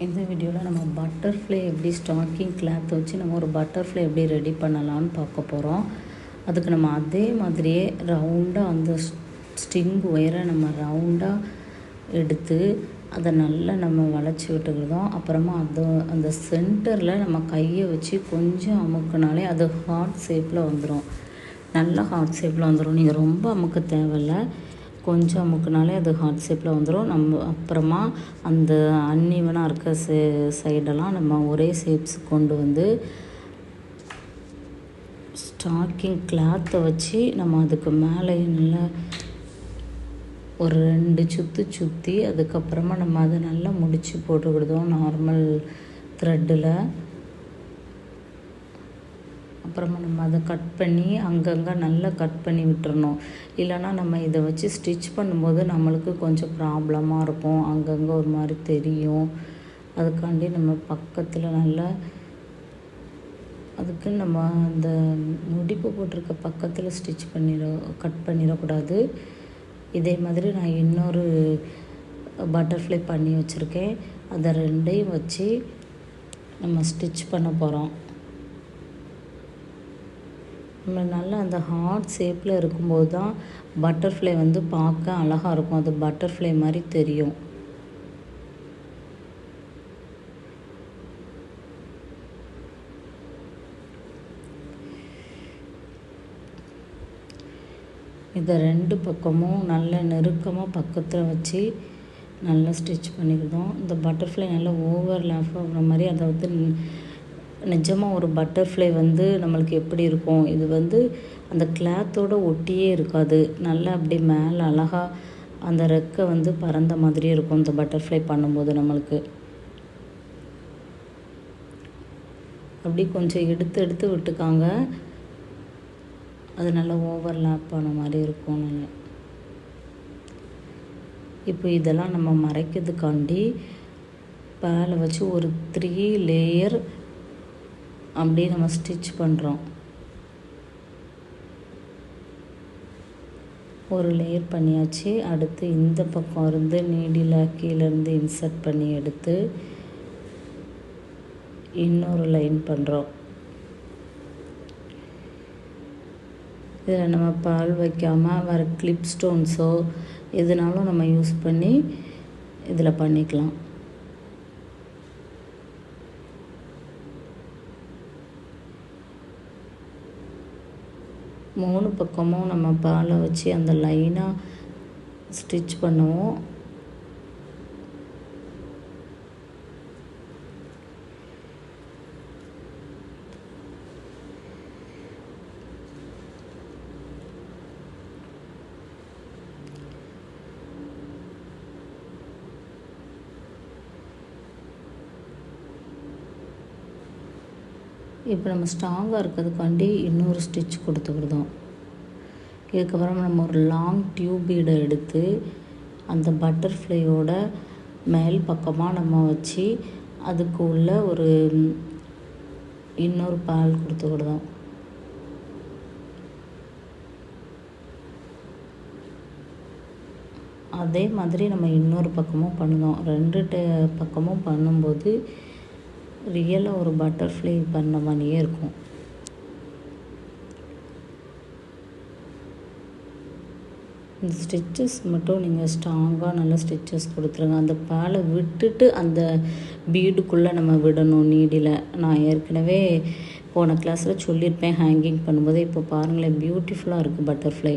இந்த வீடியோவில் நம்ம பட்டர்ஃப்ளை எப்படி ஸ்டாக்கிங் கிளாத் வச்சு நம்ம ஒரு பட்டர்ஃப்ளை எப்படி ரெடி பண்ணலான்னு பார்க்க போகிறோம். அதுக்கு நம்ம அதே மாதிரியே ரவுண்டாக அந்த ஸ்ட்ரிங் ஒயரை நம்ம ரவுண்டாக எடுத்து அதை நல்லா நம்ம வளைச்சி விட்டுக்கிட்டோம். அப்புறமா அந்த சென்டரில் நம்ம கையை வச்சு கொஞ்சம் அமுக்குனாலே அது ஹார்ட் ஷேப்பில் வந்துடும். நல்லா ஹார்ட் ஷேப்பில் வந்துடும். நீங்கள் ரொம்ப அமுக்க தேவையில்லை, கொஞ்சம் அமுக்குனாலே அது ஹார்ட் ஷேப்பில் வந்துடும். நம்ம அப்புறமா அந்த அன்இவனாக இருக்க சைடெல்லாம் நம்ம ஒரே ஷேப்ஸ் கொண்டு வந்து ஸ்டாக்கிங் கிளாத்தை வச்சு நம்ம அதுக்கு மேலே நல்லா ஒரு 2 சுற்றி அதுக்கப்புறமா நம்ம அதை நல்லா முடிச்சு போட்டுக்கிடுதோம் நார்மல் த்ரெட்டில். அப்புறமா நம்ம அதை கட் பண்ணி அங்கங்கே நல்லா கட் பண்ணி விட்டுறணும். இல்லைனா நம்ம இதை வச்சு ஸ்டிச் பண்ணும்போது நம்மளுக்கு கொஞ்சம் ப்ராப்ளமாக இருக்கும், அங்கங்கே ஒரு மாதிரி தெரியும். அதுக்காண்டி நம்ம பக்கத்தில் நல்லா அதுக்கு நம்ம அந்த முடிப்பு போட்டிருக்க பக்கத்தில் கட் பண்ணிடக்கூடாது. இதே மாதிரி நான் இன்னொரு பட்டர்ஃப்ளை பண்ணி வச்சுருக்கேன். அதை 2ஐயும் வச்சு நம்ம ஸ்டிச் பண்ண போகிறோம். நம்ம நல்லா அந்த ஹார்ட் ஷேப்பில் இருக்கும்போது தான் பட்டர்ஃப்ளை வந்து பார்க்க அழகாக இருக்கும், அது பட்டர்ஃப்ளை மாதிரி தெரியும். இதை 2 பக்கமும் நல்ல நெருக்கமாக பக்கத்தில் வச்சு நல்லா ஸ்டிச் பண்ணிக்கிட்டோம். இந்த பட்டர்ஃப்ளை நல்லா ஓவர்லாப் ஆகிற மாதிரி, அதாவது நிஜமாக ஒரு பட்டர்ஃப்ளை வந்து நம்மளுக்கு எப்படி இருக்கும், இது வந்து அந்த கிளாத்தோடு ஒட்டியே இருக்காது, நல்லா அப்படி மேலே அழகாக அந்த ரெக்கை வந்து பறந்த மாதிரியே இருக்கும் இந்த பட்டர்ஃப்ளை பண்ணும்போது. நம்மளுக்கு அப்படி கொஞ்சம் எடுத்து விட்டுக்காங்க, அது நல்லா ஓவர்லாப் ஆன மாதிரி இருக்கும். நல்லா இப்போ இதெல்லாம் நம்ம மறைக்கிறதுக்காண்டி பேலை வச்சு ஒரு 3 லேயர் அப்படியே நம்ம ஸ்டிச் பண்ணுறோம். ஒரு லேயர் பண்ணியாச்சு. அடுத்து இந்த பக்கம் இருந்து நீடில் கீழேருந்து இன்சர்ட் பண்ணி எடுத்து இன்னொரு லைன் பண்ணுறோம். இதில் நம்ம பால் வைக்காமல் வர கிளிப் ஸ்டோன்ஸோ எதுனாலும் நம்ம யூஸ் பண்ணி இதில் பண்ணிக்கலாம். மூணு பக்கமும் நம்ம பாலை வச்சு அந்த லைனாக ஸ்டிச் பண்ணுவோம். இப்போ நம்ம ஸ்ட்ராங்காக இருக்கிறதுக்காண்டி இன்னொரு ஸ்டிச் கொடுத்துக்கிடுதோம். இதுக்கப்புறம் நம்ம ஒரு லாங் டியூப் பீடை எடுத்து அந்த பட்டர்ஃப்ளையோட மேல் பக்கமாக நம்ம வச்சு அதுக்கு உள்ள ஒரு இன்னொரு பால் கொடுத்துக்கிடுதோம். அதே மாதிரி நம்ம இன்னொரு பக்கமும் பண்ணுவோம். 2 பக்கமும் பண்ணும்போது ரியலாக ஒரு பட்டர்ஃப்ளை பண்ண மாதிரியே இருக்கும். இந்த ஸ்டிச்சஸ் மட்டும் நீங்கள் ஸ்ட்ராங்காக நல்லா ஸ்டிச்சஸ் கொடுத்துருங்க. அந்த பாலை விட்டுட்டு அந்த பீடுக்குள்ளே நம்ம விடணும் நீடில். நான் ஏற்கனவே போன கிளாஸில் சொல்லியிருப்பேன் ஹேங்கிங் பண்ணும்போது. இப்போ பாருங்களேன், பியூட்டிஃபுல்லாக இருக்குது பட்டர்ஃப்ளை.